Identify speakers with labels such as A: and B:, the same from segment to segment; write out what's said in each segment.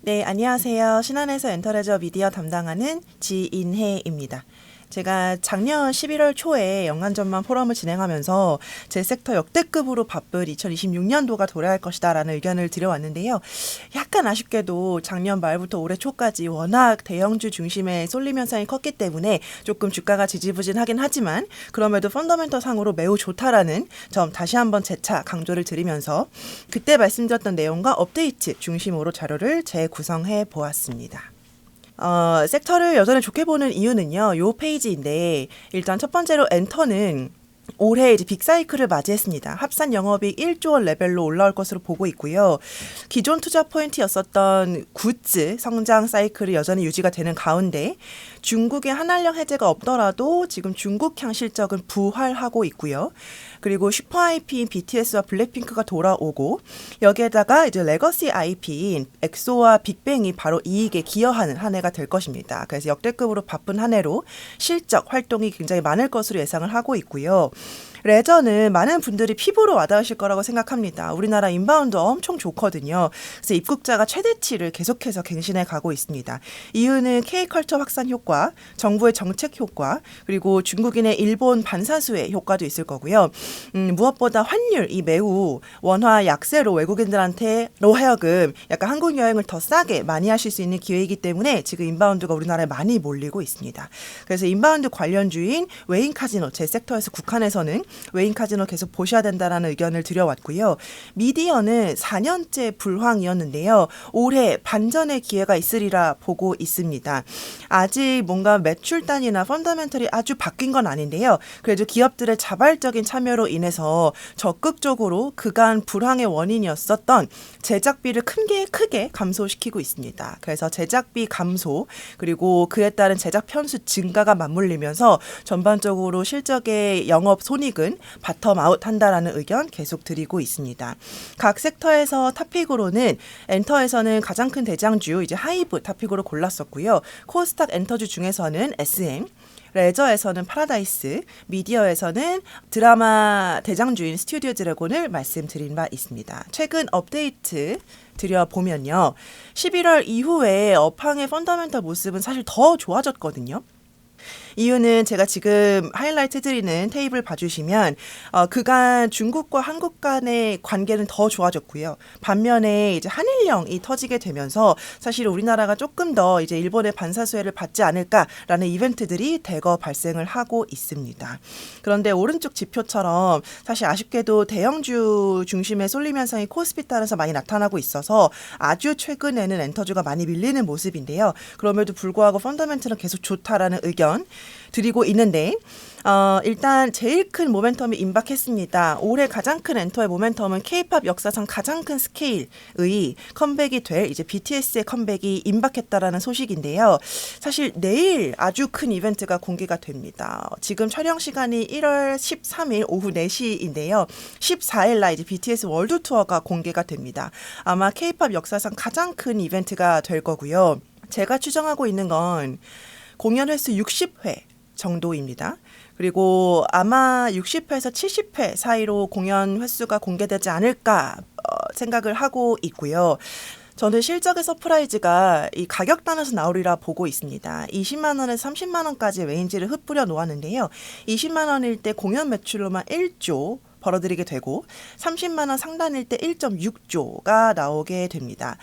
A: 네, 안녕하세요. 신한에서 엔터레저 미디어 담당하는 지인혜입니다. 제가 작년 11월 초에 연간전망 포럼을 진행하면서 제 섹터 역대급으로 바쁜 2026년도가 도래할 것이다라는 의견을 드려왔는데요. 약간 아쉽게도 작년 말부터 올해 초까지 워낙 대형주 중심의 쏠림 현상이 컸기 때문에 조금 주가가 지지부진하긴 하지만 그럼에도 펀더멘털 상으로 매우 좋다라는 점 다시 한번 재차 강조를 드리면서 그때 말씀드렸던 내용과 업데이트 중심으로 자료를 재구성해 보았습니다. 섹터를 여전히 좋게 보는 이유는요. 요 페이지인데 일단 첫 번째로 엔터는 올해 이제 빅사이클을 맞이했습니다. 합산 영업이익 1조 원 레벨로 올라올 것으로 보고 있고요. 기존 투자 포인트였었던 굿즈 성장 사이클이 여전히 유지가 되는 가운데 중국의 한한령 해제가 없더라도 지금 중국향 실적은 부활하고 있고요. 그리고 슈퍼 IP인 BTS와 블랙핑크가 돌아오고 여기에다가 이제 레거시 IP인 엑소와 빅뱅이 바로 이익에 기여하는 한 해가 될 것입니다. 그래서 역대급으로 바쁜 한 해로 실적 활동이 굉장히 많을 것으로 예상을 하고 있고요. 레저는 많은 분들이 피부로 와닿으실 거라고 생각합니다. 우리나라 인바운드 엄청 좋거든요. 그래서 입국자가 최대치를 계속해서 갱신해 가고 있습니다. 이유는 K컬처 확산 효과, 정부의 정책 효과, 그리고 중국인의 일본 반사수의 효과도 있을 거고요. 무엇보다 환율이 매우 원화 약세로 외국인들한테로 하여금 약간 한국 여행을 더 싸게 많이 하실 수 있는 기회이기 때문에 지금 인바운드가 우리나라에 많이 몰리고 있습니다. 그래서 인바운드 관련주인 외인 카지노 제 섹터에서 국한에서는 외인 카지노 계속 보셔야 된다라는 의견을 드려왔고요. 미디어는 4년째 불황이었는데요. 올해 반전의 기회가 있으리라 보고 있습니다. 아직 뭔가 매출단이나 펀더멘털이 아주 바뀐 건 아닌데요. 그래도 기업들의 자발적인 참여로 인해서 적극적으로 그간 불황의 원인이었었던 제작비를 크게 감소시키고 있습니다. 그래서 제작비 감소 그리고 그에 따른 제작 편수 증가가 맞물리면서 전반적으로 실적의 영업 손익은 바텀아웃 한다라는 의견 계속 드리고 있습니다. 각 섹터에서 탑픽으로는 엔터에서는 가장 큰 대장주 이제 하이브 탑픽으로 골랐었고요. 코스닥 엔터주 중에서는 SM, 레저에서는 파라다이스, 미디어에서는 드라마 대장주인 스튜디오 드래곤을 말씀드린 바 있습니다. 최근 업데이트 드려보면요. 11월 이후에 업황의 펀더멘털 모습은 사실 더 좋아졌거든요. 이유는 제가 지금 하이라이트 해드리는 테이블 봐주시면 그간 중국과 한국 간의 관계는 더 좋아졌고요. 반면에 이제 한일령이 터지게 되면서 사실 우리나라가 조금 더 이제 일본의 반사수혜를 받지 않을까라는 이벤트들이 대거 발생을 하고 있습니다. 그런데 오른쪽 지표처럼 사실 아쉽게도 대형주 중심의 쏠림 현상이 코스피 따라서 많이 나타나고 있어서 아주 최근에는 엔터주가 많이 밀리는 모습인데요. 그럼에도 불구하고 펀더멘트는 계속 좋다라는 의견 드리고 있는데 일단 제일 큰 모멘텀이 임박했습니다. 올해 가장 큰 엔터의 모멘텀은 K-팝 역사상 가장 큰 스케일의 컴백이 될 이제 BTS의 컴백이 임박했다라는 소식인데요. 사실 내일 아주 큰 이벤트가 공개가 됩니다. 지금 촬영 시간이 1월 13일 오후 4시인데요. 14일 날 이제 BTS 월드 투어가 공개가 됩니다. 아마 K-팝 역사상 가장 큰 이벤트가 될 거고요. 제가 추정하고 있는 건 공연 횟수 60회 정도입니다. 그리고 아마 60회에서 70회 사이로 공연 횟수가 공개되지 않을까 생각을 하고 있고요. 저는 실적의 서프라이즈가 이 가격단에서 나오리라 보고 있습니다. 20만 원에서 30만 원까지 레인지를 흩뿌려 놓았는데요. 20만 원일 때 공연 매출로만 1조 벌어들이게 되고 30만 원 상단일 때 1.6조가 나오게 됩니다.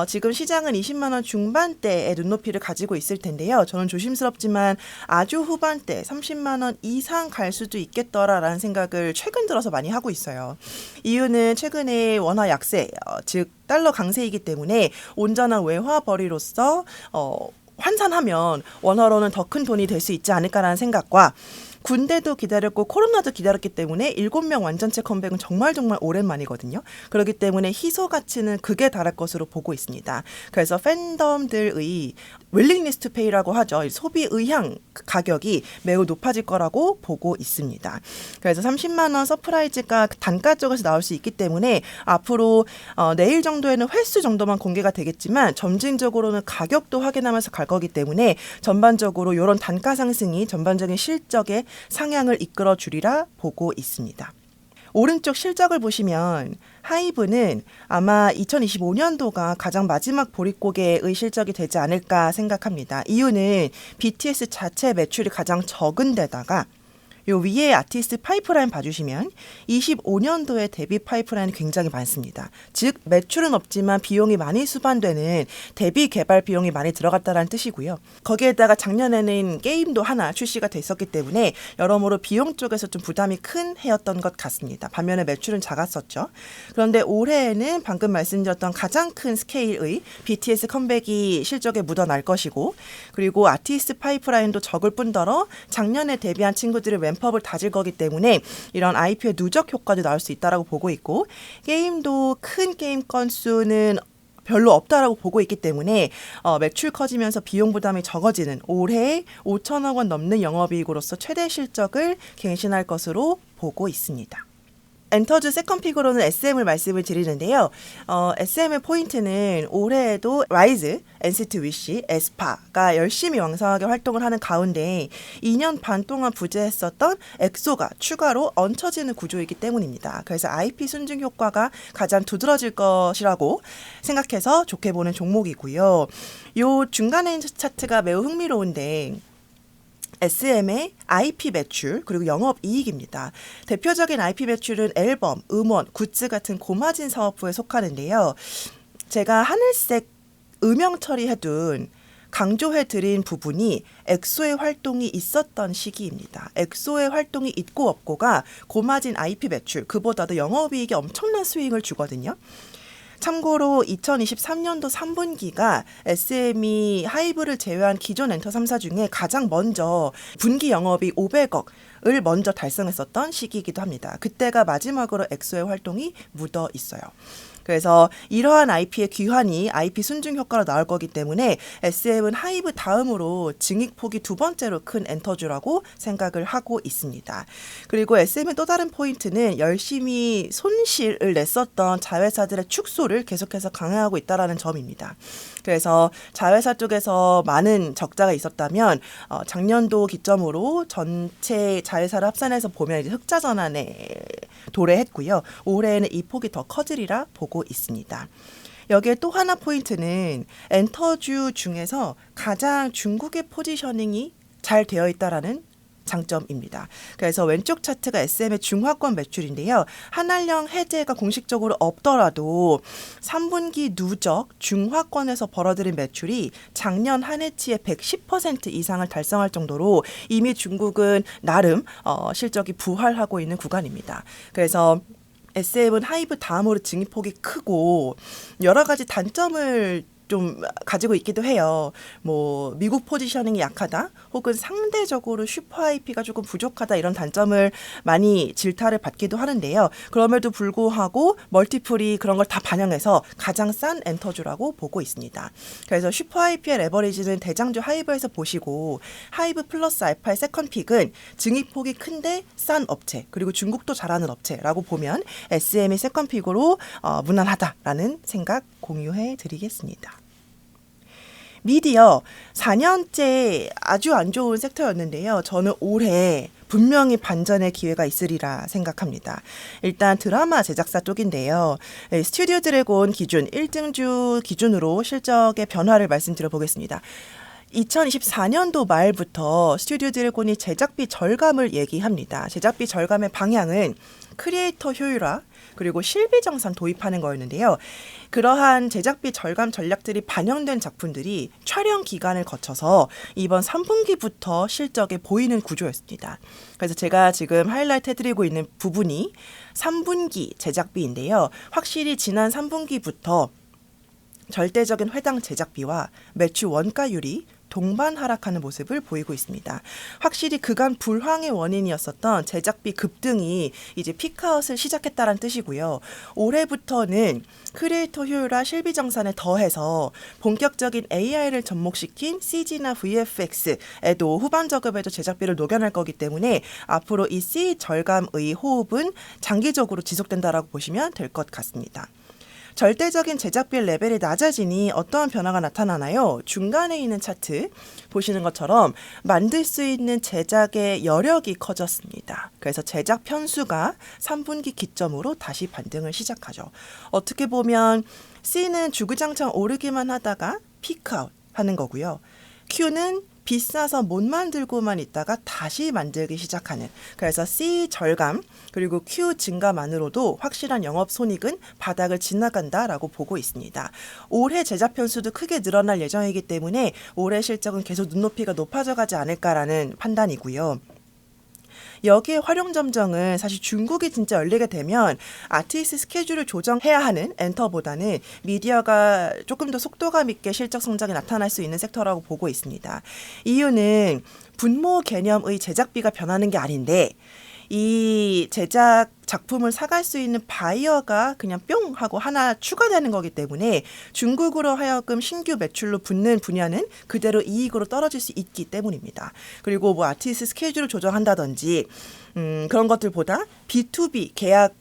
A: 지금 시장은 20만 원 중반대의 눈높이를 가지고 있을 텐데요. 저는 조심스럽지만 아주 후반대 30만 원 이상 갈 수도 있겠더라라는 생각을 최근 들어서 많이 하고 있어요. 이유는 최근에 원화 약세, 즉 달러 강세이기 때문에 온전한 외화 벌이로서 환산하면 원화로는 더 큰 돈이 될 수 있지 않을까라는 생각과 군대도 기다렸고 코로나도 기다렸기 때문에 7명 완전체 컴백은 정말 오랜만이거든요. 그렇기 때문에 희소 가치는 극에 달할 것으로 보고 있습니다. 그래서 팬덤들의 윌링리스 투 페이라고 하죠. 소비 의향 가격이 매우 높아질 거라고 보고 있습니다. 그래서 30만 원 서프라이즈가 단가 쪽에서 나올 수 있기 때문에 앞으로 내일 정도에는 횟수 정도만 공개가 되겠지만 점진적으로는 가격도 확인하면서 갈 거기 때문에 전반적으로 이런 단가 상승이 전반적인 실적의 상향을 이끌어 주리라 보고 있습니다. 오른쪽 실적을 보시면 하이브는 아마 2025년도가 가장 마지막 보릿고개의 실적이 되지 않을까 생각합니다. 이유는 BTS 자체 매출이 가장 적은 데다가 요 위에 아티스트 파이프라인 봐주시면 25년도에 데뷔 파이프라인이 굉장히 많습니다. 즉 매출은 없지만 비용이 많이 수반되는 데뷔 개발 비용이 많이 들어갔다는 뜻이고요. 거기에다가 작년에는 게임도 하나 출시가 됐었기 때문에 여러모로 비용 쪽에서 좀 부담이 큰 해였던 것 같습니다. 반면에 매출은 작았었죠. 그런데 올해에는 방금 말씀드렸던 가장 큰 스케일의 BTS 컴백이 실적에 묻어날 것이고, 그리고 아티스트 파이프라인도 적을 뿐더러 작년에 데뷔한 친구들을 램프업을 다질 거기 때문에 이런 IP의 누적 효과도 나올 수 있다라고 보고 있고, 게임도 큰 게임 건수는 별로 없다라고 보고 있기 때문에 매출 커지면서 비용 부담이 적어지는 올해 5천억 원 넘는 영업이익으로서 최대 실적을 갱신할 것으로 보고 있습니다. 엔터즈 세컨픽으로는 SM을 말씀을 드리는데요. SM의 포인트는 올해에도 라이즈, NCT 위시, 에스파가 열심히 왕성하게 활동을 하는 가운데 2년 반 동안 부재했었던 엑소가 추가로 얹혀지는 구조이기 때문입니다. 그래서 IP 순증 효과가 가장 두드러질 것이라고 생각해서 좋게 보는 종목이고요. 요 중간에 차트가 매우 흥미로운데 SM의 IP 매출 그리고 영업이익입니다. 대표적인 IP 매출은 앨범, 음원, 굿즈 같은 고마진 사업부에 속하는데요. 제가 하늘색 음영 처리해둔 강조해드린 부분이 엑소의 활동이 있었던 시기입니다. 엑소의 활동이 있고 없고가 고마진 IP 매출, 그보다도 영업이익에 엄청난 스윙을 주거든요. 참고로 2023년도 3분기가 SM이 하이브를 제외한 기존 엔터 3사 중에 가장 먼저 분기 영업이 500억을 먼저 달성했었던 시기이기도 합니다. 그때가 마지막으로 엑소의 활동이 묻어 있어요. 그래서 이러한 IP의 귀환이 IP 순증 효과로 나올 거기 때문에 SM은 하이브 다음으로 증익폭이 두 번째로 큰 엔터주라고 생각을 하고 있습니다. 그리고 SM의 또 다른 포인트는 열심히 손실을 냈었던 자회사들의 축소를 계속해서 강화하고 있다는 점입니다. 그래서 자회사 쪽에서 많은 적자가 있었다면 작년도 기점으로 전체 자회사를 합산해서 보면 이제 흑자 전환에 도래했고요. 올해에는 이 폭이 더 커지리라 보고 있습니다. 여기에 또 하나 포인트는 엔터주 중에서 가장 중국의 포지셔닝이 잘 되어 있다라는 장점입니다. 그래서 왼쪽 차트가 SM의 중화권 매출인데요. 한알령 해제가 공식적으로 없더라도 3분기 누적 중화권에서 벌어들인 매출이 작년 한 해치의 110% 이상을 달성할 정도로 이미 중국은 나름 실적이 부활하고 있는 구간입니다. 그래서 SM은 하이브 다음으로 증입폭이 크고 여러 가지 단점을 좀 가지고 있기도 해요. 뭐 미국 포지셔닝이 약하다, 혹은 상대적으로 슈퍼 IP가 조금 부족하다, 이런 단점을 많이 질타를 받기도 하는데요. 그럼에도 불구하고 멀티플이 그런 걸 다 반영해서 가장 싼 엔터주라고 보고 있습니다. 그래서 슈퍼 IP의 레버리지는 대장주 하이브에서 보시고, 하이브 플러스 알파의 세컨픽은 증익폭이 큰데 싼 업체, 그리고 중국도 잘하는 업체라고 보면 SM이 세컨픽으로 무난하다라는 생각 공유해 드리겠습니다. 미디어 4년째 아주 안 좋은 섹터였는데요. 저는 올해 분명히 반전의 기회가 있으리라 생각합니다. 일단 드라마 제작사 쪽인데요. 스튜디오 드래곤 기준 1등주 기준으로 실적의 변화를 말씀드려 보겠습니다. 2024년도 말부터 스튜디오 드래곤이 제작비 절감을 얘기합니다. 제작비 절감의 방향은 크리에이터 효율화 그리고 실비 정산 도입하는 거였는데요. 그러한 제작비 절감 전략들이 반영된 작품들이 촬영 기간을 거쳐서 이번 3분기부터 실적에 보이는 구조였습니다. 그래서 제가 지금 하이라이트 해드리고 있는 부분이 3분기 제작비인데요. 확실히 지난 3분기부터 절대적인 회당 제작비와 매출 원가율이 동반 하락하는 모습을 보이고 있습니다. 확실히 그간 불황의 원인이었었던 제작비 급등이 이제 피크아웃을 시작했다는 뜻이고요. 올해부터는 크리에이터 효율화 실비 정산에 더해서 본격적인 AI를 접목시킨 CG나 VFX에도 후반 작업에도 제작비를 녹여낼 거기 때문에 앞으로 이 C 절감의 호흡은 장기적으로 지속된다라고 보시면 될 것 같습니다. 절대적인 제작비 레벨이 낮아지니 어떠한 변화가 나타나나요? 중간에 있는 차트 보시는 것처럼 만들 수 있는 제작의 여력이 커졌습니다. 그래서 제작 편수가 3분기 기점으로 다시 반등을 시작하죠. 어떻게 보면 C는 주구장창 오르기만 하다가 피크아웃 하는 거고요. Q는 비싸서 못 만들고만 있다가 다시 만들기 시작하는, 그래서 C 절감 그리고 Q 증가만으로도 확실한 영업 손익은 바닥을 지나간다라고 보고 있습니다. 올해 제작 편수도 크게 늘어날 예정이기 때문에 올해 실적은 계속 눈높이가 높아져 가지 않을까라는 판단이고요. 여기에 활용점정은 사실 중국이 진짜 열리게 되면 아티스트 스케줄을 조정해야 하는 엔터보다는 미디어가 조금 더 속도감 있게 실적 성장이 나타날 수 있는 섹터라고 보고 있습니다. 이유는 분모 개념의 제작비가 변하는 게 아닌데 이 제작 작품을 사갈 수 있는 바이어가 그냥 뿅 하고 하나 추가되는 거기 때문에 중국으로 하여금 신규 매출로 붙는 분야는 그대로 이익으로 떨어질 수 있기 때문입니다. 그리고 뭐 아티스트 스케줄을 조정한다든지 그런 것들보다 B2B 계약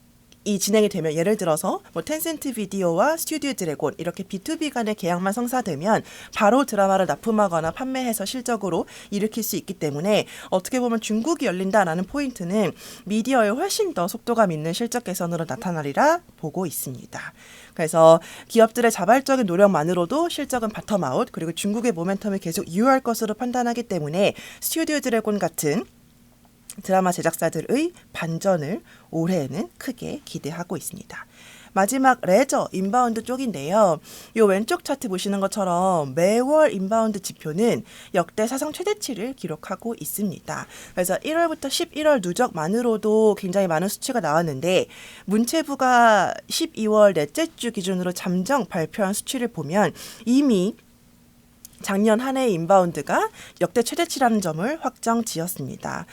A: 이 진행이 되면 예를 들어서 뭐 텐센트 비디오와 스튜디오 드래곤 이렇게 B2B 간의 계약만 성사되면 바로 드라마를 납품하거나 판매해서 실적으로 일으킬 수 있기 때문에 어떻게 보면 중국이 열린다라는 포인트는 미디어에 훨씬 더 속도감 있는 실적 개선으로 나타나리라 보고 있습니다. 그래서 기업들의 자발적인 노력만으로도 실적은 바텀아웃 그리고 중국의 모멘텀을 계속 이유할 것으로 판단하기 때문에 스튜디오 드래곤 같은 드라마 제작사들의 반전을 올해에는 크게 기대하고 있습니다. 마지막 레저 인바운드 쪽인데요. 이 왼쪽 차트 보시는 것처럼 매월 인바운드 지표는 역대 사상 최대치를 기록하고 있습니다. 그래서 1월부터 11월 누적만으로도 굉장히 많은 수치가 나왔는데 문체부가 12월 넷째 주 기준으로 잠정 발표한 수치를 보면 이미 작년 한 해의 인바운드가 역대 최대치라는 점을 확정 지었습니다.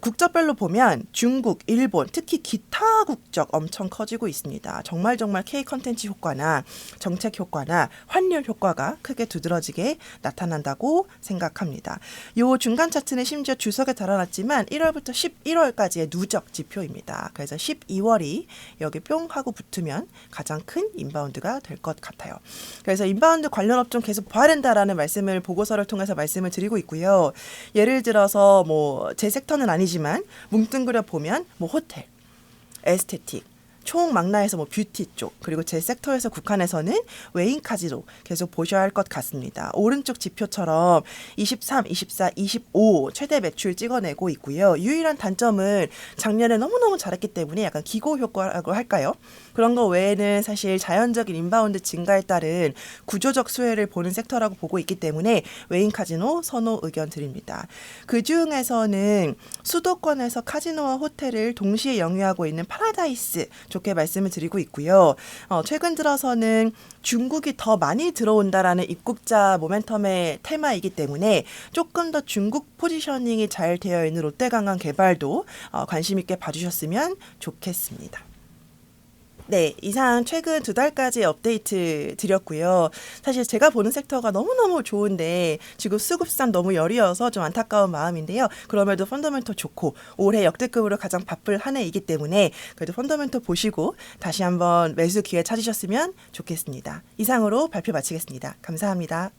A: 국적별로 보면 중국, 일본, 특히 기타 국적 엄청 커지고 있습니다. 정말 K 컨텐츠 효과나 정책 효과나 환율 효과가 크게 두드러지게 나타난다고 생각합니다. 이 중간 차트는 심지어 주석에 달아놨지만 1월부터 11월까지의 누적 지표입니다. 그래서 12월이 여기 뿅 하고 붙으면 가장 큰 인바운드가 될 것 같아요. 그래서 인바운드 관련 업종 계속 봐야 된다라는 말씀을 보고서를 통해서 말씀을 드리고 있고요. 예를 들어서 뭐 제 섹터는 아니지만 뭉뚱그려 보면 뭐 호텔, 에스테틱, 총망라해서 뭐 뷰티 쪽 그리고 제 섹터에서 국한에서는 외인 카지노 계속 보셔야 할 것 같습니다. 오른쪽 지표처럼 23, 24, 25 최대 매출 찍어내고 있고요. 유일한 단점은 작년에 너무너무 잘했기 때문에 약간 기고 효과라고 할까요? 그런 거 외에는 사실 자연적인 인바운드 증가에 따른 구조적 수혜를 보는 섹터라고 보고 있기 때문에 외인 카지노 선호 의견 드립니다. 그중에서는 수도권에서 카지노와 호텔을 동시에 영위하고 있는 파라다이스 좋게 말씀을 드리고 있고요. 최근 들어서는 중국이 더 많이 들어온다라는 입국자 모멘텀의 테마이기 때문에 조금 더 중국 포지셔닝이 잘 되어 있는 롯데관광 개발도 관심 있게 봐주셨으면 좋겠습니다. 네, 이상 최근 2달까지 업데이트 드렸고요. 사실 제가 보는 섹터가 너무너무 좋은데 지금 수급상 너무 열이어서 좀 안타까운 마음인데요. 그럼에도 펀더멘털 좋고 올해 역대급으로 가장 바쁠 한 해이기 때문에 그래도 펀더멘털 보시고 다시 한번 매수 기회 찾으셨으면 좋겠습니다. 이상으로 발표 마치겠습니다. 감사합니다.